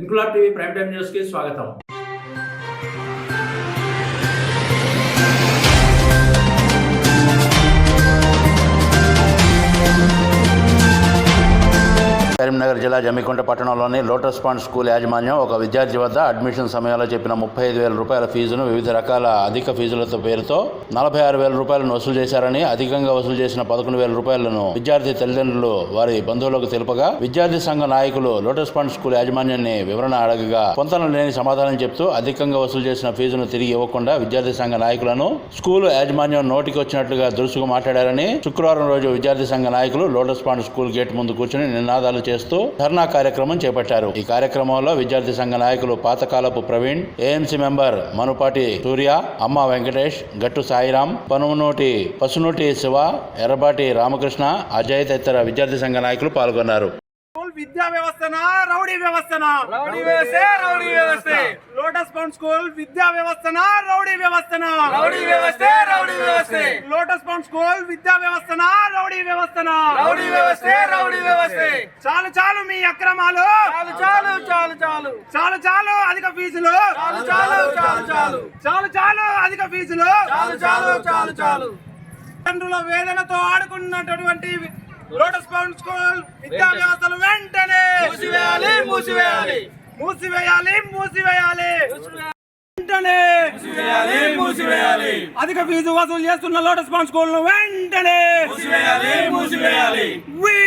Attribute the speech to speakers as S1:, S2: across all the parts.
S1: Inquilab TV prime time news కి స్వాగతం. కరీంనగర్ జిల్లా జమ్మికుంట పట్టణంలోని లోటస్ పాండ్ స్కూల్ యాజమాన్యం ఒక విద్యార్థి వద్ద అడ్మిషన్ సమయంలో చెప్పిన 35,000 రూపాయల ఫీజును వివిధ రకాల అధిక ఫీజులతో పేరుతో 46,000 రూపాయలను వసూలు చేశారని, అధికంగా వసూలు చేసిన 11,000 రూపాయలను విద్యార్థి తల్లిదండ్రులు వారి బంధువులకు తెలుపగా విద్యార్థి సంఘ నాయకులు లోటస్ పాండ్ స్కూల్ యాజమాన్యాన్ని వివరణ అడగగా పొంతన లేని సమాధానం చెప్తూ అధికంగా వసూలు చేసిన ఫీజును తిరిగి ఇవ్వకుండా విద్యార్థి సంఘ నాయకులను స్కూల్ యాజమాన్యం నోటికి వచ్చినట్లుగా దురుసుగా మాట్లాడారని శుక్రవారం రోజు విద్యార్థి సంఘ నాయకులు లోటస్ పాండ్ స్కూల్ గేట్ ముందు కూర్చుని నినాదాలు చేస్తూ ధర్నా కార్యక్రమం చేపట్టారు. ఈ కార్యక్రమంలో విద్యార్థి సంఘ నాయకులు పాతకాలపు ప్రవీణ్, ఏఎంసీ మెంబర్ మనుపాటి సూర్య, అమ్మ వెంకటేష్, గట్టు సాయిరాం, పసునూటి శివ, ఎర్రబాటి రామకృష్ణ, అజయ్ తదితర విద్యార్థి సంఘ నాయకులు పాల్గొన్నారు.
S2: విద్యా వ్యవస్థనా రౌడీ వ్యవస్థనా? రౌడీ వ్యవస్థే, రౌడీ వ్యవస్థే. లోటస్ పాండ్ స్కూల్ విద్యా వ్యవస్థనా రౌడీ వ్యవస్థనా? రౌడీ వ్యవస్థే, రౌడీ వ్యవస్థే. లోటస్ పాండ్ స్కూల్ విద్యా వ్యవస్థనా రౌడీ వ్యవస్థనా? రౌడీ వ్యవస్థే, రౌడీ వ్యవస్థే. చాలు చాలు మీ అక్రమాలు, చాలు చాలు చాలు చాలు చాలు చాలు అధిక ఫీజులు, చాలు చాలు చాలు చాలు చాలు చాలు అధిక ఫీజులు, చాలు చాలు చాలు చాలు. తండ్రుల వేదనతో ఆడుకున్నటువంటి లోటస్ పాండ్ స్కూల్ విద్యా వ్యవస్థలు వెంటనే మూసివేయాలి, మూసివేయాలి, మూసివేయాలి, మూసివేయాలి, వెంటనే మూసివేయాలి, మూసివేయాలి. అధిక ఫీజు వసూలు చేస్తున్న లోటస్ పాండ్ స్కూల్ ను వెంటనే మూసివేయాలి, మూసివేయాలి. We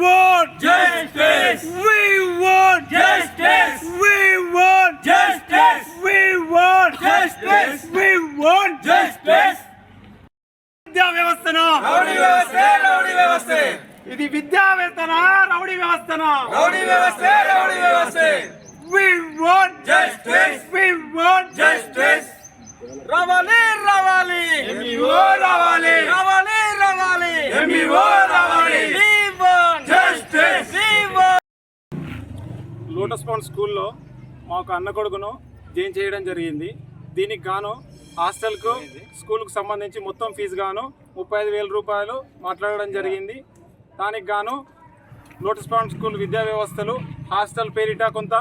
S2: want justice. We want justice. We want justice. We want justice. We want justice. విద్యా వ్యవస్థనా రౌడీ వ్యవస్థే, రౌడీ వ్యవస్థే. ఇది విద్యా వ్యవస్థనా రౌడీ వ్యవస్థనా? రౌడీ వ్యవస్థే, రౌడీ వ్యవస్థే. We want justice. We want justice. రావాలి, రావాలి, MEO రావాలి, రావాలి, రావాలి, MEO రావాలి. We want justice. We want. Lotus pond స్కూల్లో మాకు అన్న కొడుకును జాయిన్ చేయడం జరిగింది. దీనికి గాను హాస్టల్కు స్కూల్కు సంబంధించి మొత్తం ఫీజు గాను 35,000 రూపాయలు మాట్లాడడం జరిగింది. దానికి గాను లోటస్ పాండ్ స్కూల్ విద్యా వ్యవస్థలు హాస్టల్ పేరిట కొంత,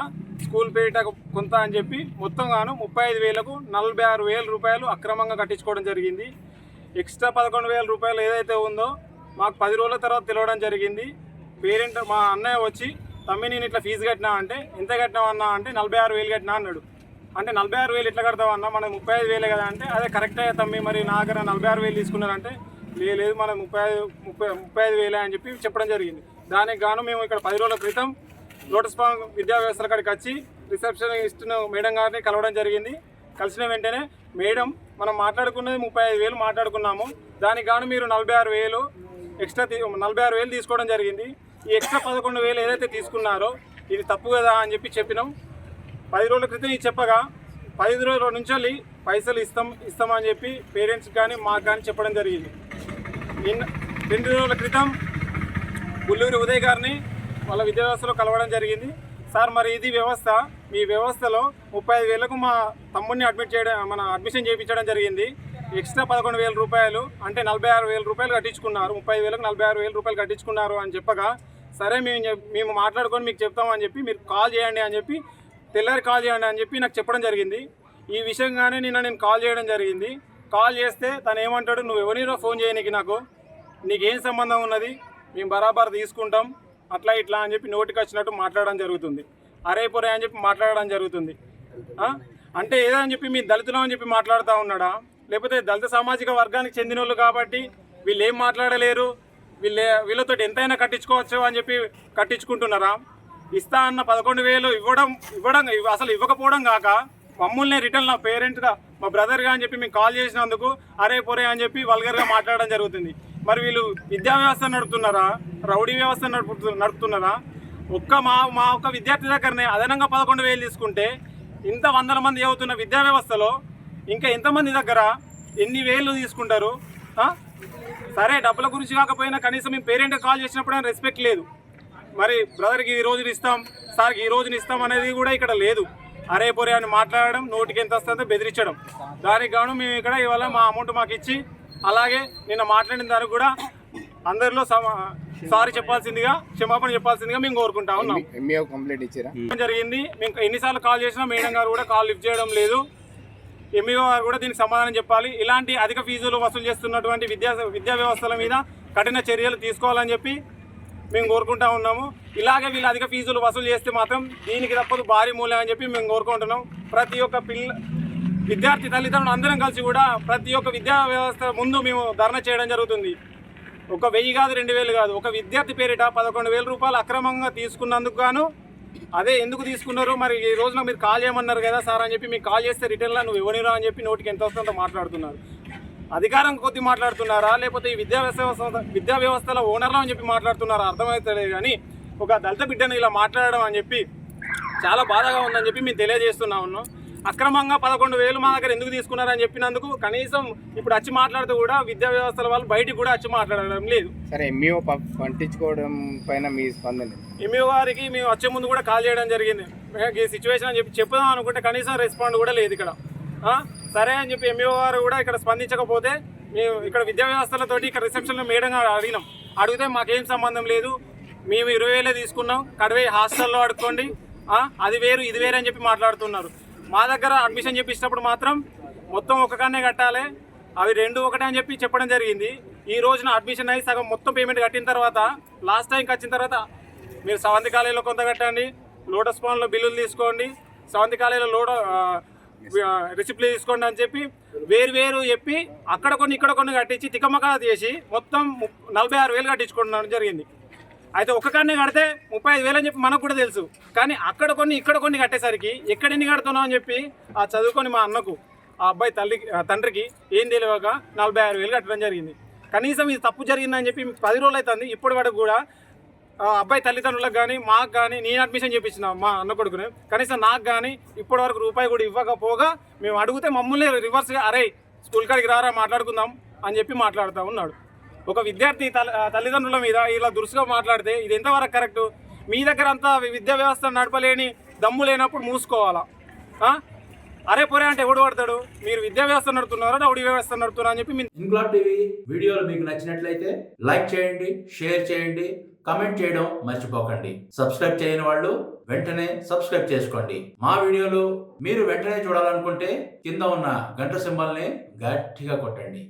S2: స్కూల్ పేరిట కొంత అని చెప్పి మొత్తం గాను 35,000కు 46,000 రూపాయలు అక్రమంగా కట్టించుకోవడం జరిగింది. ఎక్స్ట్రా 11,000 రూపాయలు ఏదైతే ఉందో మాకు 10 రోజుల తర్వాత తెలియడం జరిగింది. పేరెంట్ మా అన్నయ్య వచ్చి, తమ్మి నేను ఇట్లా ఫీజు కట్టినా అంటే, ఎంత కట్టినావు అన్నా అంటే 46,000 కట్టినా అన్నాడు. అంటే 46,000 ఎట్లా కడతావు అన్న, మనం 35,000 కదా అంటే, అదే కరెక్టే తమ్మి, మరి నా దగ్గర 46,000 తీసుకున్నారంటే లేదు మనం 35,000 అని చెప్పి చెప్పడం జరిగింది. దానికి గాను మేము ఇక్కడ 10 రోజుల క్రితం లోటస్ పాండ్ విద్యా వ్యవస్థల కాడికి వచ్చి రిసెప్షనిస్ట్ను మేడం గారిని కలవడం జరిగింది. కలిసిన వెంటనే మేడం, మనం మాట్లాడుకున్నది 35,000 మాట్లాడుకున్నాము, దానికి గాను మీరు 46,000 ఎక్స్ట్రా 46,000 తీసుకోవడం జరిగింది. ఈ ఎక్స్ట్రా 11,000 ఏదైతే తీసుకున్నారో ఇది తప్పు కదా అని చెప్పి చెప్పినాం. 10 రోజుల క్రితం ఇది చెప్పగా 10 రోజుల నుంచి పైసలు ఇస్తామని చెప్పి పేరెంట్స్ కానీ మాకు కానీ చెప్పడం జరిగింది. 2 రోజుల క్రితం గుల్లూరి ఉదయ్ గారిని వాళ్ళ విద్యా వ్యవస్థలో కలవడం జరిగింది. సార్, మరి ఇది వ్యవస్థ, మీ వ్యవస్థలో 35,000కు మా తమ్ముడిని అడ్మిషన్ చేయించడం జరిగింది. ఎక్స్ట్రా 11,000 రూపాయలు అంటే 46,000 రూపాయలు కట్టించుకున్నారు. 30,000కు 46,000 రూపాయలు కట్టించుకున్నారు అని చెప్పగా, సరే మేము మాట్లాడుకొని మీకు చెప్తామని చెప్పి మీరు కాల్ చేయండి అని చెప్పి, తెల్లారి కాల్ చేయండి అని చెప్పి నాకు చెప్పడం జరిగింది. ఈ విషయంగానే నేను కాల్ చేయడం జరిగింది. కాల్ చేస్తే తను ఏమంటాడు, నువ్వు ఎవరినో ఫోన్ చేయనీకి, నీకేం సంబంధం ఉన్నది, మేము బరాబర్ తీసుకుంటాం, అట్లా ఇట్లా అని చెప్పి నోటికి వచ్చినట్టు మాట్లాడడం జరుగుతుంది. అరే పొరే అని చెప్పి మాట్లాడడం జరుగుతుంది. అంటే ఏదని చెప్పి మీ దళితులు అని చెప్పి మాట్లాడుతూ ఉన్నాడా, లేకపోతే దళిత సామాజిక వర్గానికి చెందిన వాళ్ళు కాబట్టి వీళ్ళు ఏం మాట్లాడలేరు, వీళ్ళతో ఎంతైనా కట్టించుకోవచ్చు అని చెప్పి కట్టించుకుంటున్నారా? ఇస్తా అన్న 11,000 ఇవ్వడం అసలు ఇవ్వకపోవడం కాక మమ్మల్ని రిటర్న్ నా పేరెంట్గా, మా బ్రదర్గా అని చెప్పి మేము కాల్ చేసినందుకు అరే పొరే అని చెప్పి వల్గర్గా మాట్లాడడం జరుగుతుంది. మరి వీళ్ళు విద్యా వ్యవస్థ నడుపుతున్నారా, రౌడీ వ్యవస్థ నడుపుతున్నారా? మా ఒక్క విద్యార్థి దగ్గరనే అదనంగా 11,000 తీసుకుంటే ఇంత 100 మంది చదువుతున్న విద్యా వ్యవస్థలో ఇంకా ఎంతమంది దగ్గర ఎన్ని వేలు తీసుకుంటారు? సరే, డబ్బుల గురించి కాకపోయినా కనీసం మేము పేరెంట్కి కాల్ చేసినప్పుడు రెస్పెక్ట్ లేదు. మరి బ్రదర్కి ఈ రోజుని ఇస్తాం, సార్కి ఈ రోజుని ఇస్తాం అనేది కూడా ఇక్కడ లేదు. అరే పొరే అని మాట్లాడడం, నోటికి ఎంత వస్తుందో బెదిరించడం. దానికి గాను మేము ఇక్కడ ఇవాళ మా అమౌంట్ మాకు ఇచ్చి, అలాగే నిన్న మాట్లాడిన దానికి కూడా అందరిలో సారీ చెప్పాల్సిందిగా, క్షమాపణ చెప్పాల్సిందిగా మేము కోరుకుంటా ఉన్నాం.
S3: కంప్లైంట్ ఇచ్చారా?
S2: జరిగింది. మేము ఎన్నిసార్లు కాల్ చేసినా మేడం గారు కూడా కాల్ లిఫ్ట్ చేయడం లేదు. ఎంఈఓ గారు కూడా దీనికి సమాధానం చెప్పాలి. ఇలాంటి అధిక ఫీజులు వసూలు చేస్తున్నటువంటి విద్యా వ్యవస్థల మీద కఠిన చర్యలు తీసుకోవాలని చెప్పి మేము కోరుకుంటా ఉన్నాము. ఇలాగే వీళ్ళు అధిక ఫీజులు వసూలు చేస్తే మాత్రం దీనికి తప్పదు భారీ మూల్యం అని చెప్పి మేము కోరుకుంటున్నాం. ప్రతి ఒక్క విద్యార్థి తల్లిదండ్రులు అందరం కలిసి కూడా ప్రతి ఒక్క విద్యా వ్యవస్థ ముందు మేము ధర్నా చేయడం జరుగుతుంది. ఒక 1000 కాదు, 2000 కాదు, ఒక విద్యార్థి పేరిట 11,000 రూపాయలు అక్రమంగా తీసుకున్నందుకు గాను, అదే ఎందుకు తీసుకున్నారు, మరి ఈ రోజున మీరు కాల్ చేయమన్నారు కదా సార్ అని చెప్పి మీకు కాల్ చేస్తే రిటర్న్లో నువ్వు ఇవ్వనిరా అని చెప్పి నోటికి ఎంత వస్తుందో మాట్లాడుతున్నారు. అధికారం కొద్ది మాట్లాడుతున్నారా, లేకపోతే ఈ విద్యా వ్యవస్థల ఓనర్లు అని చెప్పి మాట్లాడుతున్నారా అర్థమవుతలేదు. కానీ ఒక దళిత బిడ్డను ఇలా మాట్లాడడం అని చెప్పి చాలా బాధగా ఉందని చెప్పి మేము తెలియజేస్తున్నా ఉన్నాం. అక్రమంగా 11,000 మా దగ్గర ఎందుకు తీసుకున్నారని చెప్పినందుకు కనీసం ఇప్పుడు వచ్చి మాట్లాడుతూ కూడా విద్యా వ్యవస్థల వాళ్ళు బయటికి కూడా వచ్చి మాట్లాడడం లేదు.
S3: సరే, ఎంఈఓ పట్టించుకోవడం పైన మీ స్పందన?
S2: ఎంఈఓ గారికి మేము వచ్చే ముందు కూడా కాల్ చేయడం జరిగింది. ఈ సిచ్యువేషన్ అని చెప్పి చెప్పుదాం అనుకుంటే కనీసం రెస్పాండ్ కూడా లేదు ఇక్కడ. సరే అని చెప్పి ఎంఈఓ గారు కూడా ఇక్కడ స్పందించకపోతే మేము ఇక్కడ విద్యా వ్యవస్థలతోటి ఇక్కడ రిసెప్షన్లో మేడం అడిగినాం. అడిగితే మాకేం సంబంధం లేదు, మేము 20,000 తీసుకున్నాం, కడవే హాస్టల్లో అడుక్కోండి, అది వేరు ఇది వేరు అని చెప్పి మాట్లాడుతున్నారు. మా దగ్గర అడ్మిషన్ చేపించినప్పుడు మాత్రం మొత్తం ఒకగానే కట్టాలి, అవి 2 ఒకటే అని చెప్పి చెప్పడం జరిగింది. ఈ రోజున అడ్మిషన్ అయ్యి సగం మొత్తం పేమెంట్ కట్టిన తర్వాత లాస్ట్ టైంకి వచ్చిన తర్వాత మీరు సవంతి కాలేజీలో కొంత కట్టండి, లోటస్ పాండ్లో బిల్లులు తీసుకోండి, సవంతి కాలేజీలో రిసిప్ట్లు తీసుకోండి అని చెప్పి వేరు చెప్పి అక్కడ కొన్ని ఇక్కడ కొన్ని కట్టించి తికమకా చేసి మొత్తం 46,000 కట్టించుకోవడం జరిగింది. అయితే ఒక్కకాన్నే కడితే 35,000 అని చెప్పి మనకు కూడా తెలుసు. కానీ అక్కడ కొన్ని ఇక్కడ కొన్ని కట్టేసరికి ఎక్కడెన్ని కడుతున్నావు అని చెప్పి ఆ చదువుకొని మా అన్నకు, ఆ అబ్బాయి తండ్రికి ఏం తెలియక 46,000 కట్టడం జరిగింది. కనీసం ఇది తప్పు జరిగిందని చెప్పి 10 రోజులు అవుతుంది. ఇప్పటి వరకు కూడా అబ్బాయి తల్లిదండ్రులకు కానీ మాకు కానీ, నేను అడ్మిషన్ చేయించిన మా అన్న కొడుకుని, కనీసం నాకు కానీ ఇప్పటి వరకు రూపాయి కూడా ఇవ్వకపోగా మేము అడిగితే మమ్మల్ని రివర్స్గా అరే స్కూల్ కాడికి రారా మాట్లాడుకుందాం అని చెప్పి మాట్లాడుతూ ఉన్నాడు. ఒక విద్యార్థి తల్లిదండ్రుల మీద ఇలా దురుసుగా మాట్లాడితే ఇది ఎంతవరకు కరెక్టు? మీ దగ్గర అంతా విద్యా వ్యవస్థ నడపలేని దమ్ము లేనప్పుడు మూసుకోవాలా? అరే పొరే అంటే ఎవడు పడతాడు? మీరు విద్యా వ్యవస్థ నడుపుతున్నారా, రౌడీ వ్యవస్థ నడుపుతున్నారా అని చెప్పి.
S1: ఇంక్లాబ్ టీవీ వీడియోలు మీకు నచ్చినట్లయితే లైక్ చేయండి, షేర్ చేయండి, కమెంట్ చేయడం మర్చిపోకండి. సబ్స్క్రైబ్ చేయని వాళ్ళు వెంటనే సబ్స్క్రైబ్ చేసుకోండి. మా వీడియోలు మీరు వెంటనే చూడాలనుకుంటే కింద ఉన్న గంట సింబల్ని గట్టిగా కొట్టండి.